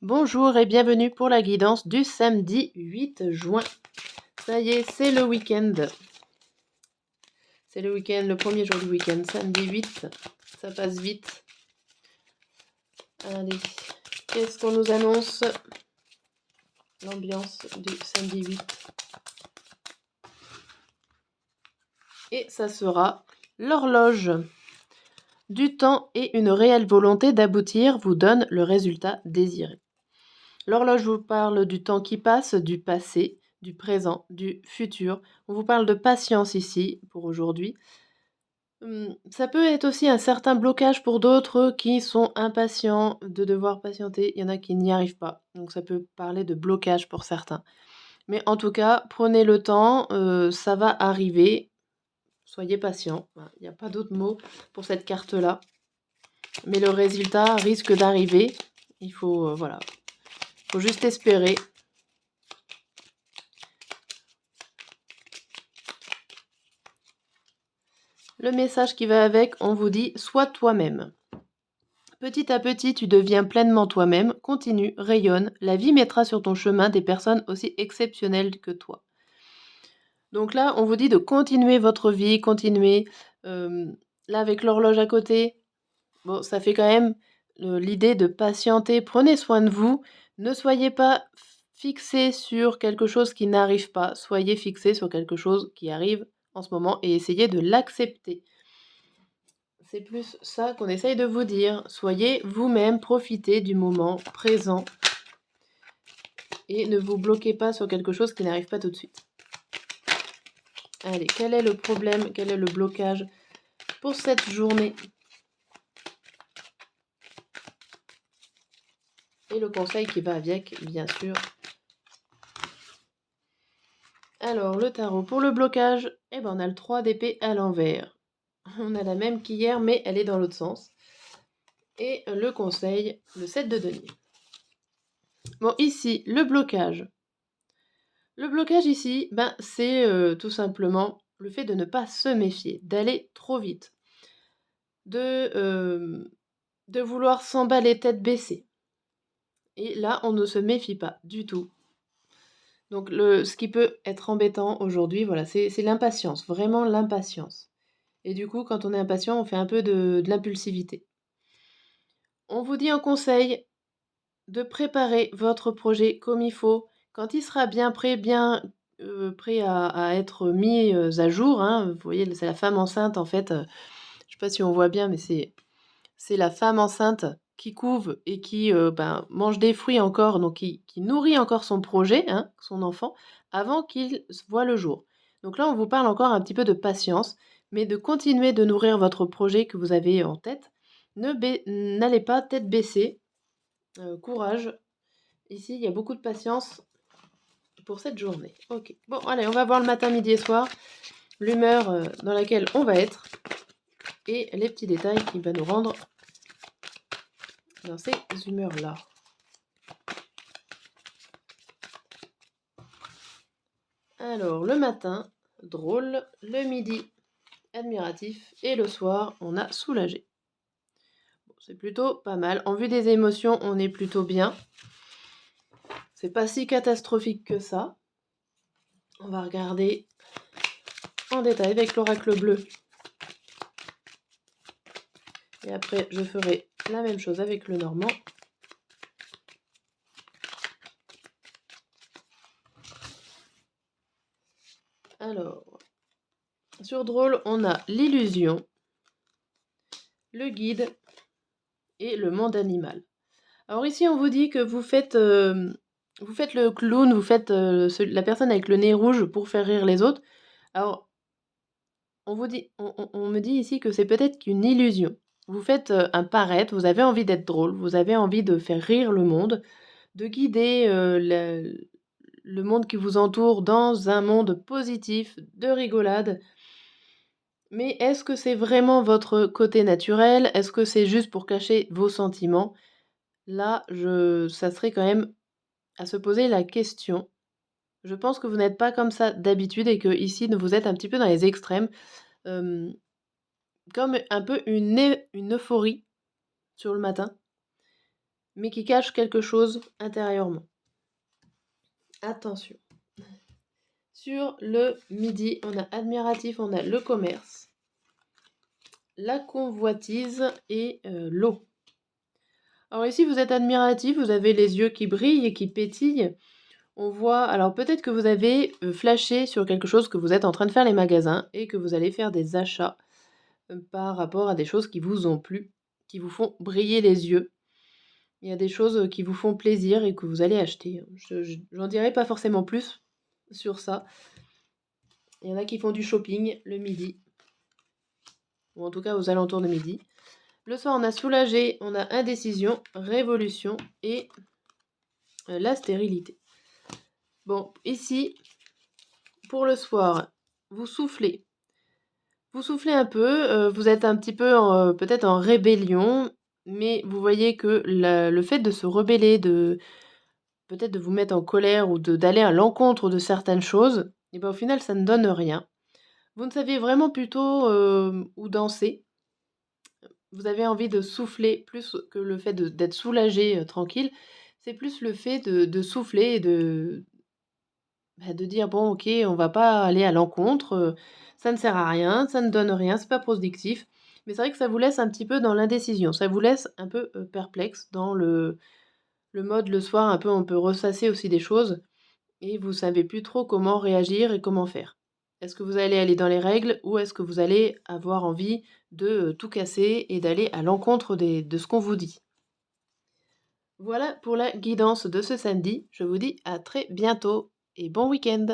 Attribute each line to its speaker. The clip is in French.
Speaker 1: Bonjour et bienvenue pour la guidance du samedi 8 juin. Ça y est, c'est le week-end. C'est le week-end, le premier jour du week-end, samedi 8. Ça passe vite. Allez, qu'est-ce qu'on nous annonce? L'ambiance du samedi 8. Et ça sera l'horloge. Du temps et une réelle volonté d'aboutir vous donnent le résultat désiré. L'horloge vous parle du temps qui passe, du passé, du présent, du futur. On vous parle de patience ici pour aujourd'hui. Ça peut être aussi un certain blocage pour d'autres qui sont impatients de devoir patienter. Il y en a qui n'y arrivent pas. Donc ça peut parler de blocage pour certains. Mais en tout cas, prenez le temps, ça va arriver. Soyez patient. Voilà, il n'y a pas d'autre mot pour cette carte-là. Mais le résultat risque d'arriver. Il faut, voilà, faut juste espérer. Le message qui va avec, on vous dit: sois toi-même. Petit à petit, tu deviens pleinement toi-même, continue, rayonne, la vie mettra sur ton chemin des personnes aussi exceptionnelles que toi. Donc là, on vous dit de continuer votre vie, continuer. Là, avec l'horloge à côté, bon, ça fait quand même l'idée de patienter. Prenez soin de vous. Ne soyez pas fixé sur quelque chose qui n'arrive pas. Soyez fixé sur quelque chose qui arrive en ce moment et essayez de l'accepter. C'est plus ça qu'on essaye de vous dire. Soyez vous-même, profitez du moment présent et ne vous bloquez pas sur quelque chose qui n'arrive pas tout de suite. Allez, quel est le problème? Quel est le blocage pour cette journée? Et le conseil qui va avec, bien sûr. Alors, le tarot pour le blocage, eh ben, on a le 3 d'épée à l'envers. On a la même qu'hier, mais elle est dans l'autre sens. Et le conseil, le 7 de denier. Bon, ici, le blocage. Le blocage ici, ben, c'est tout simplement le fait de ne pas se méfier, d'aller trop vite, de vouloir s'emballer tête baissée. Et là, on ne se méfie pas du tout. Donc, ce qui peut être embêtant aujourd'hui, voilà, c'est l'impatience, vraiment l'impatience. Et du coup, quand on est impatient, on fait un peu de l'impulsivité. On vous dit en conseil de préparer votre projet comme il faut. Quand il sera bien prêt, prêt à être mis à jour, hein, vous voyez, c'est la femme enceinte en fait. Je ne sais pas si on voit bien, mais c'est la femme enceinte qui couve et qui mange des fruits encore, donc qui nourrit encore son projet, hein, son enfant, avant qu'il voit le jour. Donc là, on vous parle encore un petit peu de patience, mais de continuer de nourrir votre projet que vous avez en tête. N'allez pas tête baissée. Courage. Ici, il y a beaucoup de patience pour cette journée. Ok. Bon, allez, on va voir le matin, midi et soir l'humeur dans laquelle on va être et les petits détails qui vont nous rendre dans ces humeurs-là. Alors, le matin, drôle, le midi, admiratif, et le soir, on a soulagé. Bon, c'est plutôt pas mal. En vue des émotions, on est plutôt bien. C'est pas si catastrophique que ça. On va regarder en détail avec l'oracle bleu. Et après, je ferai la même chose avec le normand. Alors, sur drôle, on a l'illusion, le guide et le monde animal. Alors ici, on vous dit que vous faites le clown, vous faites la personne avec le nez rouge pour faire rire les autres. Alors, on me dit ici que c'est peut-être qu'une illusion. Vous faites un paraître, vous avez envie d'être drôle, vous avez envie de faire rire le monde, de guider le monde qui vous entoure dans un monde positif, de rigolade. Mais est-ce que c'est vraiment votre côté naturel? Est-ce que c'est juste pour cacher vos sentiments? Là, ça serait quand même à se poser la question. Je pense que vous n'êtes pas comme ça d'habitude et que ici, vous êtes un petit peu dans les extrêmes, hem, comme un peu une euphorie sur le matin. mais qui cache quelque chose intérieurement. Attention. Sur le midi, on a admiratif, on a le commerce, la convoitise et l'eau. Alors ici, vous êtes admiratif, vous avez les yeux qui brillent et qui pétillent. On voit, alors peut-être que vous avez flashé sur quelque chose, que vous êtes en train de faire les magasins et que vous allez faire des achats par rapport à des choses qui vous ont plu, qui vous font briller les yeux. Il y a des choses qui vous font plaisir et que vous allez acheter. J'en dirai pas forcément plus sur ça. Il y en a qui font du shopping le midi, ou en tout cas aux alentours de midi. Le soir, on a soulagé, on a indécision, révolution et la stérilité. Bon, ici, pour le soir, vous soufflez. Vous soufflez un peu, vous êtes un petit peu peut-être en rébellion, mais vous voyez que le fait de se rebeller, peut-être de vous mettre en colère ou d'aller à l'encontre de certaines choses, et ben au final, ça ne donne rien. Vous ne savez vraiment plutôt où danser. Vous avez envie de souffler plus que le fait d'être soulagé, tranquille. C'est plus le fait de souffler et de dire: «Bon OK, on va pas aller à l'encontre, ça ne sert à rien, ça ne donne rien, c'est pas productif». Mais c'est vrai que ça vous laisse un petit peu dans l'indécision, ça vous laisse un peu, perplexe dans le mode le soir un peu on peut ressasser aussi des choses et vous savez plus trop comment réagir et comment faire. Est-ce que vous allez aller dans les règles ou est-ce que vous allez avoir envie de, tout casser et d'aller à l'encontre de ce qu'on vous dit? Voilà pour la guidance de ce samedi. Je vous dis à très bientôt et bon week-end.